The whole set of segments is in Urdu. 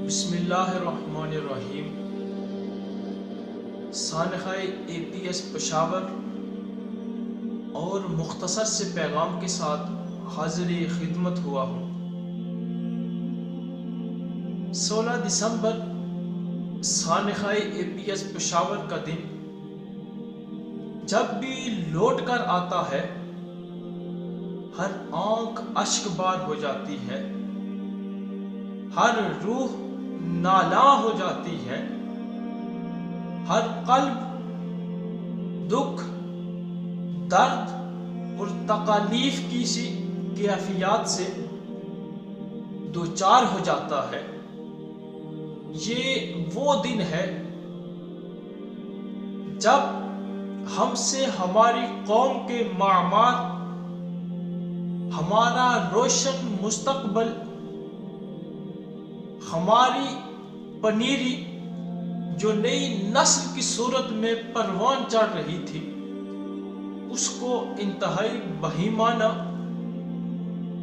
بسم اللہ الرحمن الرحیم۔ سانحہ APS پشاور اور مختصر سے پیغام کے ساتھ حاضر خدمت ہوا ہوں۔ 16 دسمبر سانحہ APS پشاور کا دن جب بھی لوٹ کر آتا ہے، ہر آنکھ اشک بار ہو جاتی ہے، ہر روح نالاں ہو جاتی ہے، ہر قلب دکھ، درد اور تکالیف کی سی کیفیات سے دوچار ہو جاتا ہے۔ یہ وہ دن ہے جب ہم سے ہماری قوم کے معمار، ہمارا روشن مستقبل، ہماری پنیری جو نئی نسل کی صورت میں پروان چڑھ رہی تھی، اس کو انتہائی بہیمانہ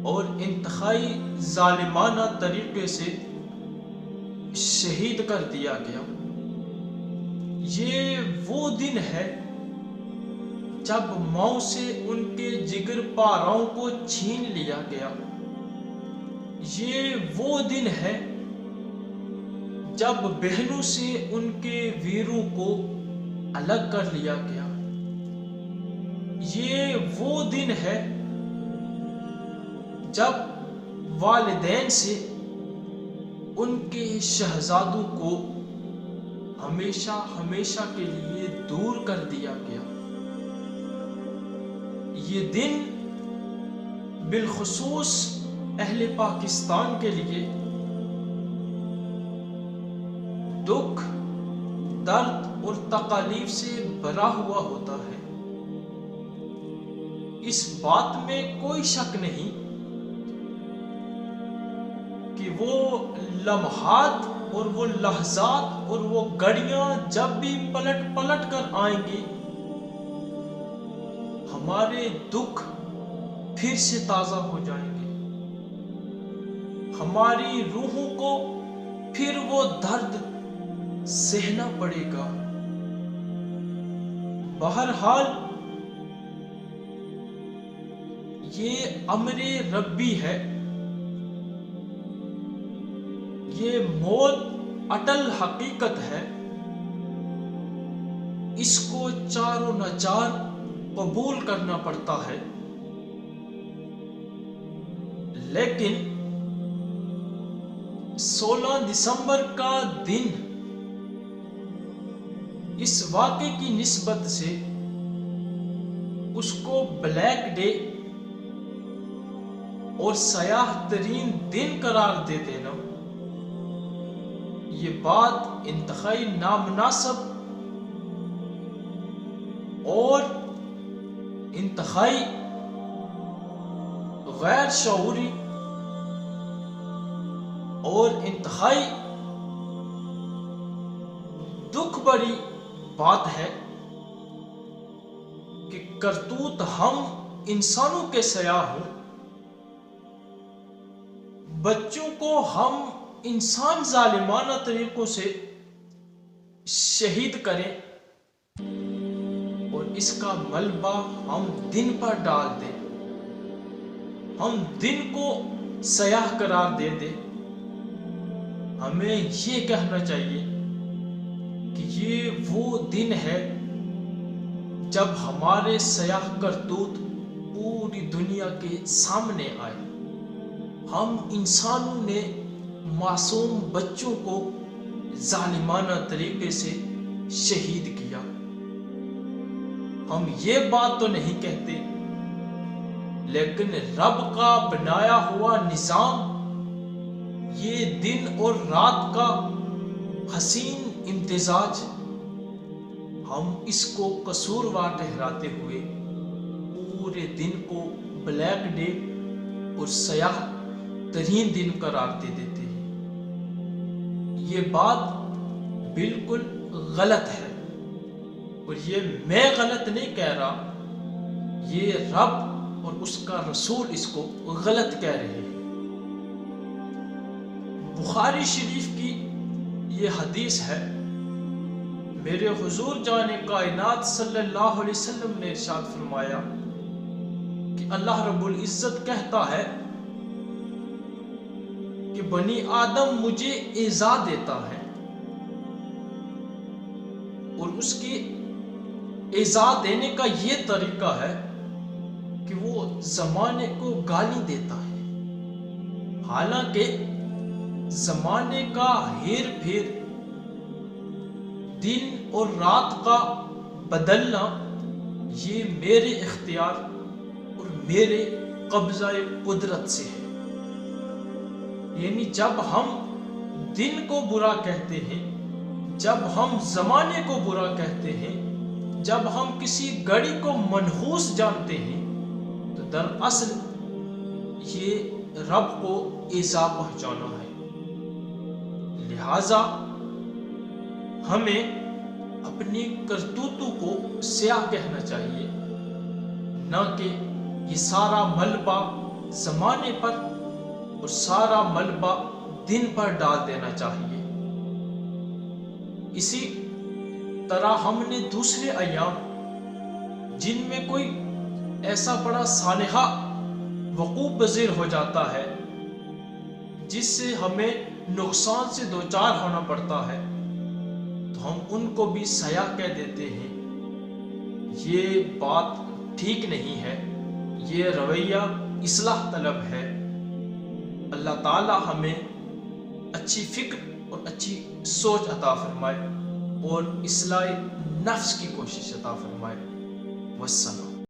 اور انتہائی ظالمانہ طریقے سے شہید کر دیا گیا۔ یہ وہ دن ہے جب ماؤں سے ان کے جگر پاراؤں کو چھین لیا گیا۔ یہ وہ دن ہے جب بہنوں سے ان کے ویروں کو الگ کر لیا گیا۔ یہ وہ دن ہے جب والدین سے ان کے شہزادوں کو ہمیشہ ہمیشہ کے لیے دور کر دیا گیا۔ یہ دن بالخصوص اہل پاکستان کے لیے دکھ، درد اور تکالیف سے بھرا ہوا ہوتا ہے۔ اس بات میں کوئی شک نہیں کہ وہ لمحات اور وہ لحظات اور وہ گھڑیاں جب بھی پلٹ پلٹ کر آئیں گی، ہمارے دکھ پھر سے تازہ ہو جائیں گے، ہماری روحوں کو پھر وہ درد سہنا پڑے گا۔ بہرحال یہ امر ربی ہے، یہ موت اٹل حقیقت ہے، اس کو چاروں ناچار قبول کرنا پڑتا ہے۔ لیکن 16 دسمبر کا دن اس واقعے کی نسبت سے اس کو بلیک ڈے اور سیاہ ترین دن قرار دے دینا، یہ بات انتہائی نامناسب اور انتہائی غیر شعوری اور انتہائی دکھ بھری بات ہے کہ کرتوت ہم انسانوں کے سیاہ ہوں، بچوں کو ہم انسان ظالمانہ طریقوں سے شہید کریں اور اس کا ملبہ ہم دن پر ڈال دیں، ہم دن کو سیاہ قرار دے دیں۔ ہمیں یہ کہنا چاہیے کہ یہ وہ دن ہے جب ہمارے سیاہ کرتوت پوری دنیا کے سامنے آئے۔ ہم انسانوں نے معصوم بچوں کو ظالمانہ طریقے سے شہید کیا۔ ہم یہ بات تو نہیں کہتے، لیکن رب کا بنایا ہوا نظام یہ دن اور رات کا حسین امتزاج، ہم اس کو قصوروار ٹھہراتے ہوئے پورے دن کو بلیک ڈے اور سیاہ ترین دن قرار دے دیتے ہیں۔ یہ بات بالکل غلط ہے، اور یہ میں غلط نہیں کہہ رہا، یہ رب اور اس کا رسول اس کو غلط کہہ رہے ہیں۔ بخاری شریف کی یہ حدیث ہے، میرے حضور جان کائنات صلی اللہ علیہ وسلم نے ارشاد فرمایا کہ اللہ رب العزت کہتا ہے کہ بنی آدم مجھے ایذا دیتا ہے، اور اس کی ایذا دینے کا یہ طریقہ ہے کہ وہ زمانے کو گالی دیتا ہے، حالانکہ زمانے کا ہیر پھیر، دن اور رات کا بدلنا یہ میرے اختیار اور میرے قبضہ قدرت سے ہے۔ یعنی جب ہم دن کو برا کہتے ہیں، جب ہم زمانے کو برا کہتے ہیں، جب ہم کسی گھڑی کو منحوس جانتے ہیں، تو دراصل یہ رب کو ایذا پہنچانا ہے۔ لہذا ہمیں اپنی کرتوتوں کو سیاہ کہنا چاہیے، نہ کہ یہ سارا ملبہ زمانے پر اور سارا ملبہ دن پر ڈال دینا چاہیے۔ اسی طرح ہم نے دوسرے ایام جن میں کوئی ایسا بڑا سانحہ وقوع پذیر ہو جاتا ہے جس سے ہمیں نقصان سے دوچار ہونا پڑتا ہے، تو ہم ان کو بھی سیاہ کہہ دیتے ہیں۔ یہ بات ٹھیک نہیں ہے، یہ رویہ اصلاح طلب ہے۔ اللہ تعالی ہمیں اچھی فکر اور اچھی سوچ عطا فرمائے اور اصلاح نفس کی کوشش عطا فرمائے۔ والسلام۔